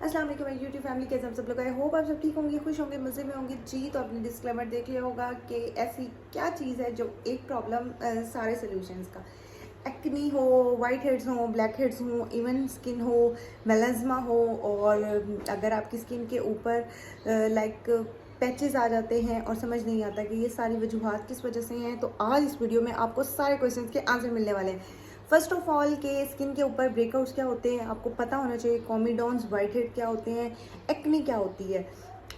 अस्सलाम वालेकुम my YouTube family, कैसे हम सब लोग। आई होप आप सब ठीक होंगे, खुश होंगे, मज़े में होंगे जी। तो आपने डिस्क्लेमर देख लिया होगा कि ऐसी क्या चीज़ है जो एक प्रॉब्लम सारे सोल्यूशंस का, एक्नी हो, वाइट हेड्स हो, ब्लैक हेड्स हो, इवन स्किन हो, मेलाज्मा हो, और अगर आपकी स्किन के ऊपर लाइक पैचेस आ जाते हैं और समझ नहीं आता कि ये सारी वजूहात किस वजह से हैं। तो आज इस वीडियो में आपको सारे क्वेश्चंस के आंसर मिलने वाले हैं। फर्स्ट ऑफ ऑल के स्किन के ऊपर ब्रेकआउट्स क्या होते हैं, आपको पता होना चाहिए। कॉमिडॉन्स, वाइट हेड क्या होते हैं, एक्नी क्या होती है,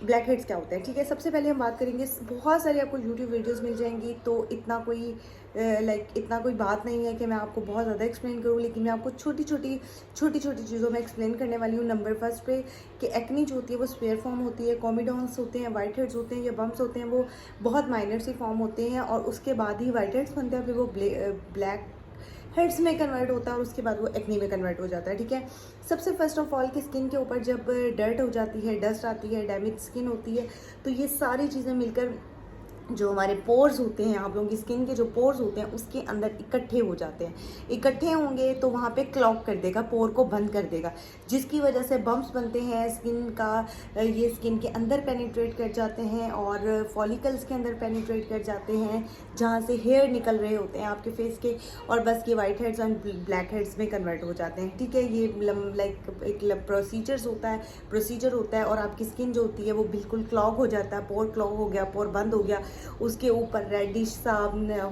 ब्लैक हेड्स क्या होते हैं। ठीक है, सबसे पहले हम बात करेंगे, बहुत सारी आपको यूट्यूब वीडियोस मिल जाएंगी, तो इतना कोई इतना कोई बात नहीं है कि मैं आपको बहुत ज़्यादा एक्सप्लेन करूँ, लेकिन मैं आपको छोटी छोटी चीज़ों में एक्सप्लेन करने वाली हूँ। नंबर फर्स्ट पे कि एक्नी जो होती है वो स्पेयर फॉर्म होती है, कॉमिडॉन्स होते हैं, वाइट हेड्स होते हैं या बम्प्स होते हैं, वो बहुत माइनर सी फॉर्म होते हैं और उसके बाद ही वाइट हेड्स बनते हैं, फिर वो ब्लैक हेड्स में कन्वर्ट होता है और उसके बाद वो एक्नी में कन्वर्ट हो जाता है। ठीक है, सबसे फर्स्ट ऑफ ऑल की स्किन के ऊपर जब डर्ट हो जाती है, डस्ट आती है, डैमेज स्किन होती है, तो ये सारी चीज़ें मिलकर जो हमारे पोर्स होते हैं, आप लोगों की स्किन के जो पोर्स होते हैं उसके अंदर इकट्ठे हो जाते हैं। इकट्ठे होंगे तो वहाँ पे क्लॉग कर देगा, पोर को बंद कर देगा, जिसकी वजह से बम्प्स बनते हैं स्किन का। ये स्किन के अंदर पेनिट्रेट कर जाते हैं और फॉलिकल्स के अंदर पेनिट्रेट कर जाते हैं, जहाँ से हेयर निकल रहे होते हैं आपके फेस के, और बस ये white heads and black heads में कन्वर्ट हो जाते हैं। ठीक है, ये लाइक एक प्रोसीजर होता है और आपकी स्किन जो होती है वो बिल्कुल क्लॉग हो जाता है। पोर क्लॉग हो गया, पोर बंद हो गया, उसके ऊपर रेडिश सा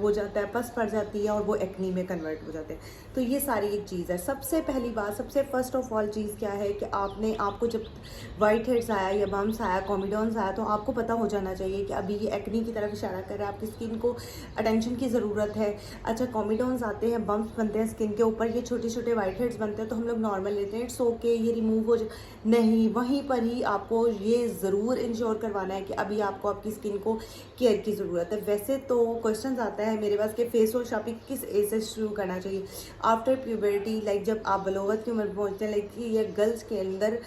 हो जाता है, पस पड़ जाती है और वो एक्नी में कन्वर्ट हो जाते हैं। तो ये सारी एक चीज़ है। सबसे पहली बात, सबसे फर्स्ट ऑफ ऑल चीज़ क्या है कि आपको जब वाइट हेड्स आया या बम्स आया, कॉमिडॉन्स आया, तो आपको पता हो जाना चाहिए कि अभी ये एक्नी की तरफ इशारा कर रहा है, आपकी स्किन को अटेंशन की ज़रूरत है। अच्छा, कॉमिडॉन्स आते हैं, बम्प्स बनते हैं स्किन के ऊपर, ये छोटे छोटे वाइट हेड्स बनते हैं, तो हम लोग नॉर्मल लेते हैं, इट्स ओके, ये रिमूव हो नहीं, वहीं पर ही आपको ये ज़रूर इंश्योर करवाना है कि अभी आपको आपकी स्किन को केयर की ज़रूरत है। वैसे तो क्वेश्चन आता है मेरे पास कि फेस वॉश आप किस एज से शुरू करना चाहिए। आफ्टर प्यूबर्टी, लाइक जब आप बलोगत की उम्र पहुँचते हैं, लाइक ये गर्ल्स के अंदर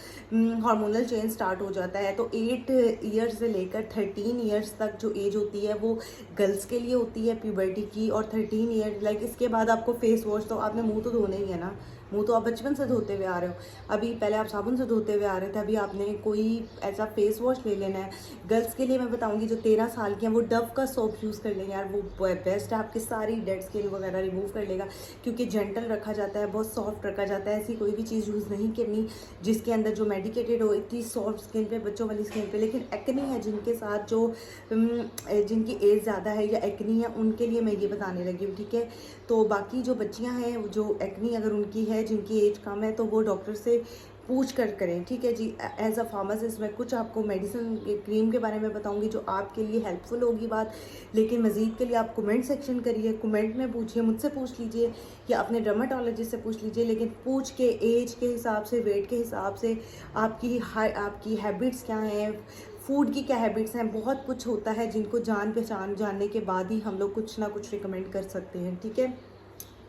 हार्मोनल चेंज स्टार्ट हो जाता है, तो 8 ईयर्स से लेकर 13 ईयर्स तक जो एज होती है वो गर्ल्स के लिए होती है प्यूबर्टी की। और 13 ईयर लाइक इसके बाद आपको फेस वॉश, तो आपने मुँह तो धोना ही है ना, मुँह तो आप बचपन से धोते हुए आ रहे हो। अभी पहले आप साबुन से धोते हुए आ रहे थे, अभी आपने कोई ऐसा फेस वॉश ले लेना है। गर्ल्स के लिए मैं बताऊंगी जो 13 साल की हैं वो डव का सोप यूज़ कर लेंगे यार, वो बेस्ट है, आपकी सारी डेड स्किन वगैरह रिमूव कर लेगा, क्योंकि जेंटल रखा जाता है, बहुत सॉफ्ट रखा जाता है। ऐसी कोई भी चीज़ यूज़ नहीं करनी जिसके अंदर जो मेडिकेटेड हो, इतनी सॉफ्ट स्किन पे, बच्चों वाली स्किन पे। लेकिन एक्नी है जिनके साथ, जो जिनकी एज ज़्यादा है या एक्नी है, उनके लिए मैं ये बताने लगी हूँ। ठीक है, तो बाकी जो बच्चियाँ हैं जो एक्नी अगर उनकी है, जिनकी एज कम है, तो वो डॉक्टर से पूछ कर करें। ठीक है जी, एज अ फार्मासिस्ट मैं कुछ आपको मेडिसिन क्रीम के बारे में बताऊंगी जो आपके लिए हेल्पफुल होगी बात। लेकिन मज़ीद के लिए आप कमेंट सेक्शन करिए, कमेंट में पूछिए, मुझसे पूछ लीजिए या अपने डर्माटोलॉजिस्ट से पूछ लीजिए, लेकिन पूछ के एज के हिसाब से, वेट के हिसाब से, आपकी हैबिट्स क्या हैं, फूड की क्या हैबिट्स हैं, बहुत कुछ होता है जिनको जानने के बाद ही हम लोग कुछ ना कुछ रिकमेंड कर सकते हैं। ठीक है,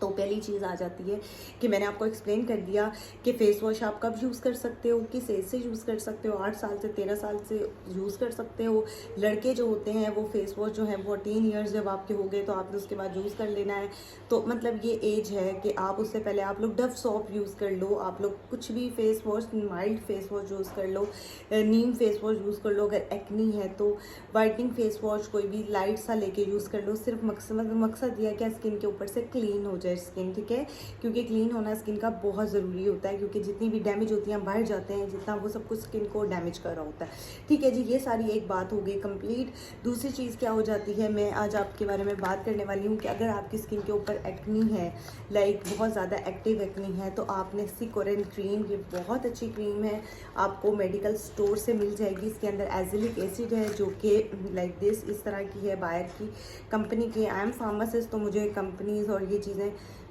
तो पहली चीज़ आ जाती है कि मैंने आपको एक्सप्लेन कर दिया कि फ़ेस वॉश आप कब यूज़ कर सकते हो, किस एज से यूज़ कर सकते हो। 8 साल से 13 साल से यूज़ कर सकते हो। लड़के जो होते हैं वो फ़ेस वॉश जो है 14 ईयर्स जब आपके हो गए तो आपने उसके बाद यूज़ कर लेना है। तो मतलब ये एज है कि आप उससे पहले आप लोग डव सॉप यूज़ कर लो, आप लोग कुछ भी face wash, mild face wash use कर लो, नीम फेस वॉश यूज़ कर लो। अगर एक्नी है तो वाइटनिंग फेस वॉश कोई भी लाइट सा लेके यूज़ कर लो। सिर्फ मकसद यह है कि स्किन के ऊपर से क्लीन हो जाए स्किन। ठीक है, क्योंकि क्लीन होना स्किन का बहुत ज़रूरी होता है, क्योंकि जितनी भी डैमेज होती हैं बाहर जाते हैं, जितना वो सब कुछ स्किन को डैमेज कर रहा होता है। ठीक है जी, ये सारी एक बात हो गई कंप्लीट। दूसरी चीज़ क्या हो जाती है, मैं आज आपके बारे में बात करने वाली हूँ कि अगर आपकी स्किन के ऊपर एक्नी है, लाइक बहुत ज़्यादा एक्टिव एक्नी है, तो आपने सिकोरेन क्रीम, ये बहुत अच्छी क्रीम है, आपको मेडिकल स्टोर से मिल जाएगी। इसके अंदर एजिलिक एसिड है जो कि लाइक दिस इस तरह की है, बायर की कंपनी की। आई एम फार्मासिस्ट, तो मुझे कंपनीज़ और ये चीज़ें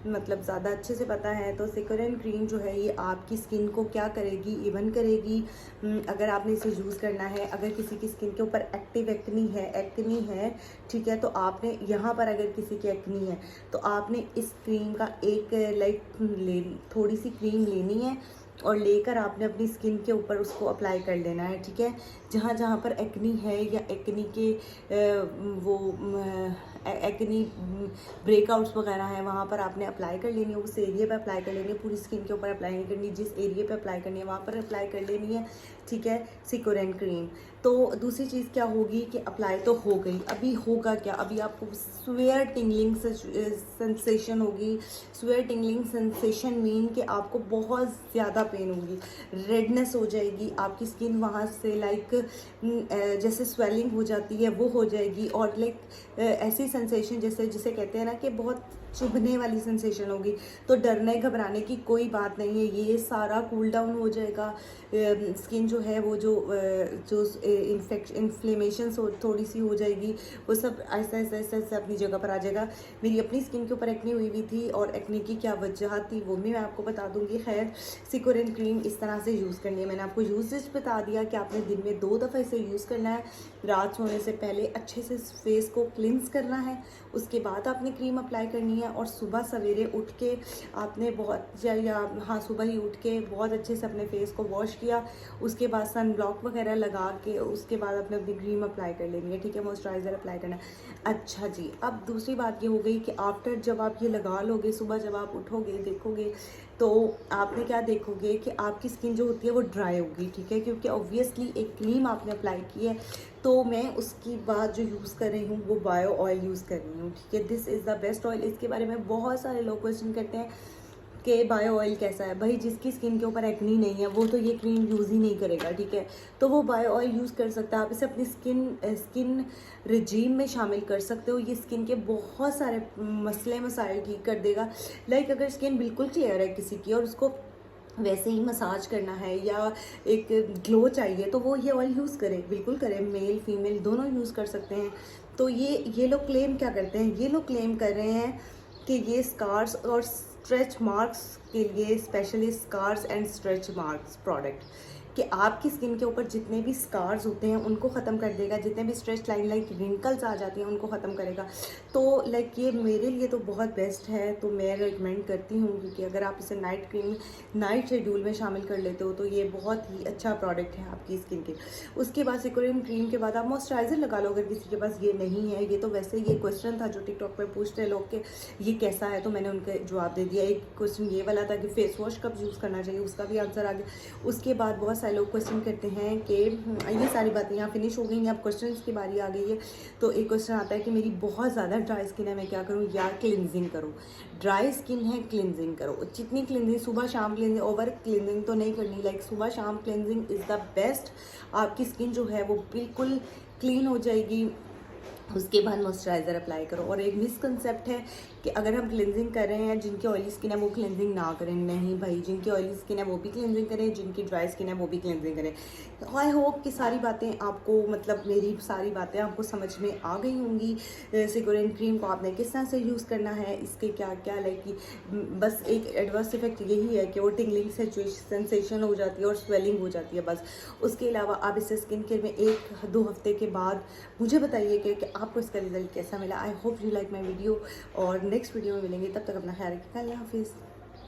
मतलब ज़्यादा अच्छे से पता है। तो सिकोरेन क्रीम जो है ये आपकी स्किन को क्या करेगी, इवन करेगी अगर आपने इसे यूज़ करना है। अगर किसी की स्किन के ऊपर एक्नी है, ठीक है, तो आपने यहाँ पर अगर किसी की एक्नी है तो आपने इस क्रीम का एक थोड़ी सी क्रीम लेनी है और लेकर आपने अपनी स्किन के ऊपर उसको अप्लाई कर लेना है, ठीक है। जहाँ जहाँ पर एक्नी है या एक्नी के वो एक्नी ब्रेकआउट्स वगैरह हैं, वहाँ पर आपने अप्लाई कर लेनी है, उस एरिया पे अप्लाई कर लेनी है, पूरी स्किन के ऊपर अप्लाई नहीं करनी, जिस एरिया पे अप्लाई करनी है वहाँ पर अप्लाई कर लेनी है, ठीक है, सिकोरेंट क्रीम। तो दूसरी चीज़ क्या होगी कि अप्लाई तो हो गई, अभी होगा क्या, अभी आपको स्वेयर टिंगलिंग सेंसेशन होगी। स्वेयर टिंगलिंग सेंसेशन मीन कि आपको बहुत ज़्यादा पेन होगी, रेडनेस हो जाएगी, आपकी स्किन वहाँ से लाइक जैसे स्वेलिंग हो जाती है वो हो जाएगी, और लाइक ऐसी सेंसेशन जैसे जिसे कहते हैं ना कि बहुत चुभने वाली सेंसेशन होगी। तो डरने घबराने की कोई बात नहीं है, ये सारा कूल डाउन हो जाएगा। स्किन जो है वो जो इन्फ्लेमेशन थोड़ी सी हो जाएगी, वो सब ऐसा ऐसा ऐसा ऐसा अपनी जगह पर आ जाएगा। मेरी अपनी स्किन के ऊपर एक्ने हुई थी, और एक्ने की क्या वजह थी वो भी मैं आपको बता दूंगी। खैर, सिकोरेंट क्रीम इस तरह से यूज़ करनी है, मैंने आपको यूजेज बता दिया कि आपने दिन में 2 दफ़ा इसे यूज़ करना है। रात सोने से पहले अच्छे से फेस को क्लिनस करना है, उसके बाद आपने क्रीम अप्लाई करनी है, और सुबह सवेरे उठ के आपने सुबह ही उठ के बहुत अच्छे से अपने फेस को वॉश किया, उसके बाद सन ब्लॉक वगैरह लगा के उसके बाद आपने अपनी क्रीम अप्लाई कर लेनी है, ठीक है, मॉइस्चराइज़र अप्लाई करना है। अच्छा जी, अब दूसरी बात ये हो गई कि आफ्टर जब आप ये लगा लोगे, सुबह जब आप उठोगे देखोगे तो आपने क्या देखोगे कि आपकी स्किन जो होती है वो ड्राई होगी, ठीक है, क्योंकि ऑब्वियसली एक क्रीम आपने अप्लाई की है। तो मैं उसकी बाद जो यूज़ कर रही हूँ वो बायो ऑयल यूज़ कर रही हूँ, ठीक है। This is the best oil. इसके बारे में बहुत सारे लोग क्वेश्चन करते हैं कि बायो ऑयल कैसा है। भाई, जिसकी स्किन के ऊपर एक्नी नहीं है वो तो ये क्रीम यूज़ ही नहीं करेगा, ठीक है, तो वो बायो ऑयल यूज़ कर सकता है। आप इसे अपनी स्किन रिजीम में शामिल कर सकते हो। ये स्किन के बहुत सारे मसले मसाइल ठीक कर देगा। लाइक अगर स्किन बिल्कुल क्लियर है किसी की और उसको वैसे ही मसाज करना है या एक ग्लो चाहिए, तो वो ये ऑयल यूज़ करे, बिल्कुल करे, मेल फीमेल दोनों यूज़ कर सकते हैं। तो ये लोग क्लेम क्या करते हैं, ये लोग क्लेम कर रहे हैं कि ये स्कार्स और स्ट्रेच मार्क्स के लिए, specially scars and stretch marks product, कि आपकी स्किन के ऊपर जितने भी स्कार्स होते हैं उनको ख़त्म कर देगा, जितने भी स्ट्रेच लाइन लाइक रिंकल्स आ जाती हैं उनको ख़त्म करेगा। तो लाइक ये मेरे लिए तो बहुत बेस्ट है, तो मैं रिकमेंड करती हूँ, क्योंकि अगर आप इसे नाइट शेड्यूल में शामिल कर लेते हो तो ये बहुत ही अच्छा प्रोडक्ट है आपकी स्किन के। उसके बाद सिकोरेंट क्रीम के बाद आप मॉइस्चराइज़र लगा लो, अगर किसी के पास ये नहीं है। ये तो वैसे ये क्वेश्चन था जो टिकटॉक पर पूछते हैं लोग कि ये कैसा है, तो मैंने उनके जवाब दे दिया। एक क्वेश्चन ये वाला था कि फेस वॉश कब यूज़ करना चाहिए, उसका भी आंसर आ गया। उसके बाद बहुत सारे लोग क्वेश्चन करते हैं कि ये सारी बातें यहाँ फिनिश हो गई हैं, अब क्वेश्चन की बारी आ गई है। तो एक क्वेश्चन आता है कि मेरी बहुत ज़्यादा ड्राई स्किन है, मैं क्या करूँ, या क्लिनजिंग करूँ। ड्राई स्किन है, क्लिनजिंग करो, जितनी क्लिनजिंग सुबह शाम क्लिनजिंग, ओवर क्लिनजिंग तो नहीं करनी, लाइक सुबह शाम क्लिनजिंग इज़ द बेस्ट। आपकी स्किन जो है वो बिल्कुल क्लीन हो जाएगी। उसके बाद मॉइस्चराइज़र अप्लाई करो। और एक मिसकंसेप्ट है कि अगर हम क्लिनजिंग कर रहे हैं, जिनकी ऑयली स्किन है वो क्लिनजिंग ना करें। नहीं भाई, जिनकी ऑयली स्किन है वो भी क्लिनजिंग करें, जिनकी ड्राई स्किन है वो भी क्लिनजिंग करें। आई होप कि सारी बातें आपको, मतलब मेरी सारी बातें आपको समझ में आ गई होंगी। सिकोरेंट क्रीम को आपने किस तरह से यूज़ करना है, इसके क्या क्या लाइक कि बस एक एडवर्स इफेक्ट यही है कि वो टिंगलिंग सेंसेशन हो जाती है और स्वेलिंग हो जाती है, बस। उसके अलावा आप इसे स्किन केयर में 1-2 हफ्ते के बाद मुझे बताइए कि आपको इसका रिजल्ट कैसा मिला। I hope you like my video, और नेक्स्ट वीडियो में मिलेंगे, तब तक अपना ख्याल रखिएगा। अल्लाह हाफिज़।